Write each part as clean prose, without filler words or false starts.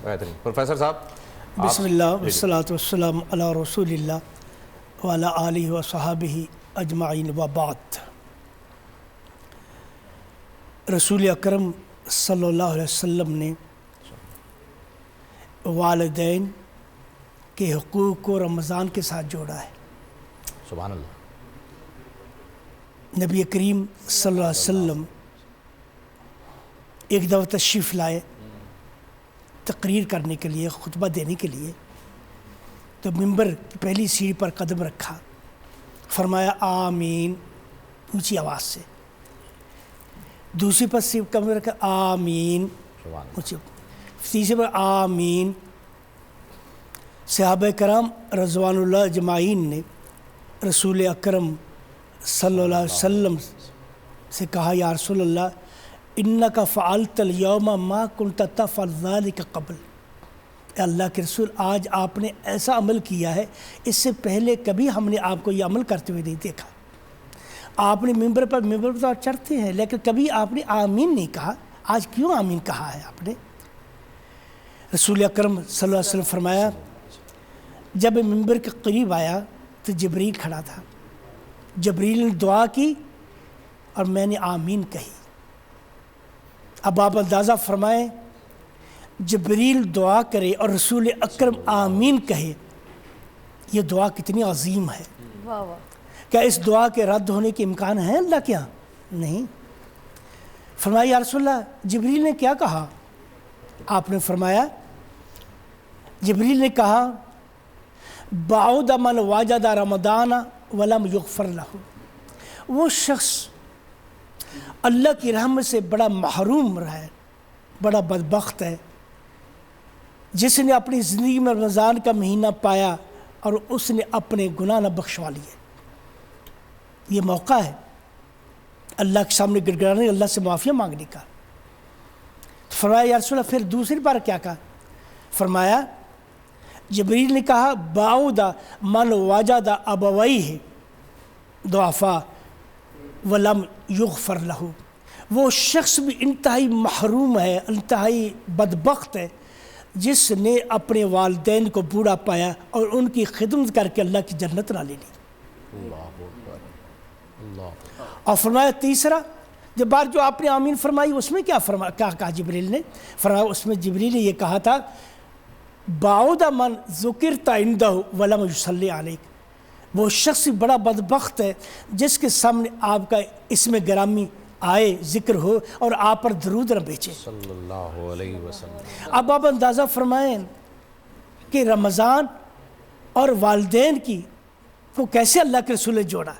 بہترین پروفیسر صاحب بسم اللہ والصلاۃ والسلام علی رسول اللہ وعلی آلہ وصحابہ اجمعین وبعد۔ رسول اکرم صلی اللہ علیہ وسلم نے والدین کے حقوق کو رمضان کے ساتھ جوڑا ہے۔ سبحان اللہ۔ نبی کریم صلی اللہ علیہ وسلم ایک دفعہ تشریف لائے تقریر کرنے کے لیے، خطبہ دینے کے لیے، تو ممبر کی پہلی سیڑھی پر قدم رکھا، فرمایا آمین اونچی آواز سے، دوسری پر قدم رکھا آمین اونچی، تیسری پر آمین۔ صحابہ کرام رضوان اللہ اجمعین نے رسول اکرم صلی اللہ علیہ وسلم سے کہا یا رسول اللہ انکا فعلت اليوم ما کنت تفعل ذلک قبل، اے اللہ کے رسول آج آپ نے ایسا عمل کیا ہے اس سے پہلے کبھی ہم نے آپ کو یہ عمل کرتے ہوئے نہیں دیکھا۔ آپ نے ممبر پر تو چڑھتے ہیں لیکن کبھی آپ نے آمین نہیں کہا، آج کیوں آمین کہا ہے آپ نے؟ رسول اکرم صلی اللہ علیہ وسلم فرمایا جب ممبر کے قریب آیا تو جبریل کھڑا تھا، جبریل نے دعا کی اور میں نے آمین کہی۔ اب آپ اندازہ فرمائیں جبریل دعا کرے اور رسول اکرم آمین کہے، یہ دعا کتنی عظیم ہے۔ کیا اس دعا کے رد ہونے کے امکان ہیں اللہ کے ہاں؟ نہیں۔ فرمایا یا رسول اللہ جبریل نے کیا کہا؟ آپ نے فرمایا جبریل نے کہا بعد من وجد رمضان ولم یغفر لہ، وہ شخص اللہ کی رحمت سے بڑا محروم رہا ہے، بڑا بدبخت ہے جس نے اپنی زندگی میں رمضان کا مہینہ پایا اور اس نے اپنے گناہ نہ بخشوا لیے۔ یہ موقع ہے اللہ کے سامنے گڑ گڑانے، اللہ سے معافی مانگنے کا۔ فرمایا یا رسول اللہ پھر دوسری بار کیا کہا؟ فرمایا جبریل نے کہا بعد من وجد ابویہ ضعفا ولم یغفر لہ، وہ شخص بھی انتہائی محروم ہے، انتہائی بدبخت ہے جس نے اپنے والدین کو بوڑھا پایا اور ان کی خدمت کر کے اللہ کی جنت نہ لے لی۔ اور فرمایا تیسرا جب بار جو آپ نے آمین فرمائی اس میں کیا کہا جبریل نے؟ فرمایا اس میں جبریل نے یہ کہا تھا بعد من ذکرت عندہ ولم یصلی علیک، وہ شخص بڑا بدبخت ہے جس کے سامنے آپ کا اسم گرامی آئے، ذکر ہو اور آپ پر درود نہ بیچے صلی اللہ علیہ وسلم۔ اب آپ اندازہ فرمائیں کہ رمضان اور والدین کی کو کیسے اللہ کے رسول نے جوڑا۔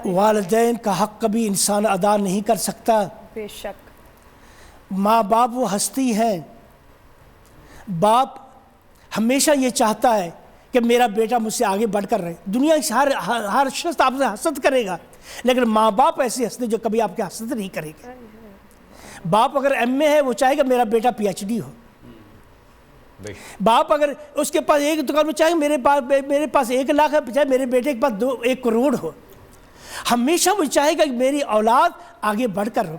والدین کا حق کبھی انسان ادا نہیں کر سکتا، بے شک۔ ماں باپ وہ ہستی ہیں، باپ ہمیشہ یہ چاہتا ہے کہ میرا بیٹا مجھ سے آگے بڑھ کر رہے۔ دنیا کی ہر شخص آپ سے حسد کرے گا لیکن ماں باپ ایسے ہستے جو کبھی آپ کے حسد نہیں کرے گا۔ باپ اگر ایم اے ہے وہ چاہے گا میرا بیٹا پی ایچ ڈی ہو، باپ اگر اس کے پاس ایک دکان میں چاہے میرے پاس 1 لاکھ ہے چاہے میرے بیٹے کے پاس 1 کروڑ ہو، ہمیشہ وہ چاہے گا کہ میری اولاد آگے بڑھ کر ہو۔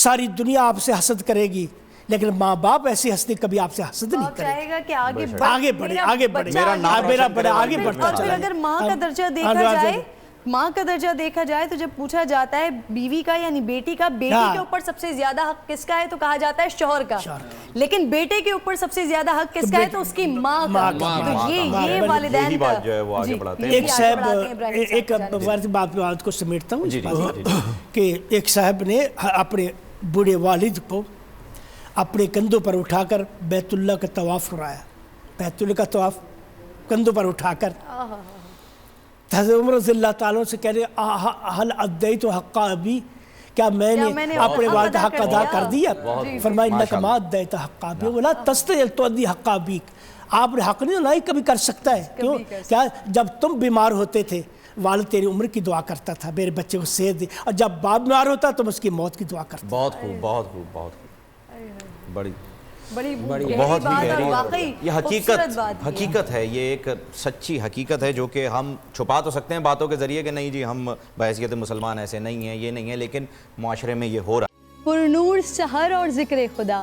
ساری دنیا آپ سے حسد کرے گی لیکن ماں باپ ایسے ہستے کبھی آپ سے حسد نہیں کرے چاہے گا کہ آگے بڑھے آگے بڑھے آگے بڑھتا اور پھر اگر ماں کا درجہ دیکھا جائے، ماں کا درجہ دیکھا جائے تو جب پوچھا جاتا ہے بیوی کا یعنی بیٹی کا، بیٹی کے اوپر سب سے زیادہ حق کس کا ہے تو کہا جاتا ہے شوہر کا، لیکن بیٹے کے اوپر سب سے زیادہ حق کس کا ہے تو اس کی ماں کا۔ تو یہ والدین کا جو ہے وہ آگے بڑھاتے ہیں۔ ایک صاحب ایک بات کو سمیٹتا ہوں کہ ایک صاحب نے اپنے بوڑھے والد کو اپنے کندھوں پر اٹھا کر بیت اللہ کا طواف کرایا، بیت اللہ کا طواف کندھوں پر اٹھا کر حضرت عمر رضی اللہ تعالیٰ سے کہہ رہے حل ادیت حق ابی، کیا میں نے اپنے والد کا حق ادا کر دیا؟ فرمایا انک ما ادیت حق ابی ولا تستطیع ان تؤدی حق ابیک، آپ نے حق نہیں کبھی کر سکتا ہے۔ کیوں؟ کیا جب تم بیمار ہوتے تھے والد تیری عمر کی دعا کرتا تھا میرے بچے کو صحت دے، اور جب باپ بیمار ہوتا تم اس کی موت کی دعا کرتا۔ بہت خوب بہت خوب بہت خوب، بڑی بہت گہری، یہ حقیقت ہے، یہ ایک سچی حقیقت ہے جو کہ ہم چھپا تو سکتے ہیں باتوں کے ذریعے کہ نہیں جی ہم بحیثیت مسلمان ایسے نہیں ہیں، یہ نہیں ہے، لیکن معاشرے میں یہ ہو رہا ہے۔ پرنور سحر اور ذکر خدا،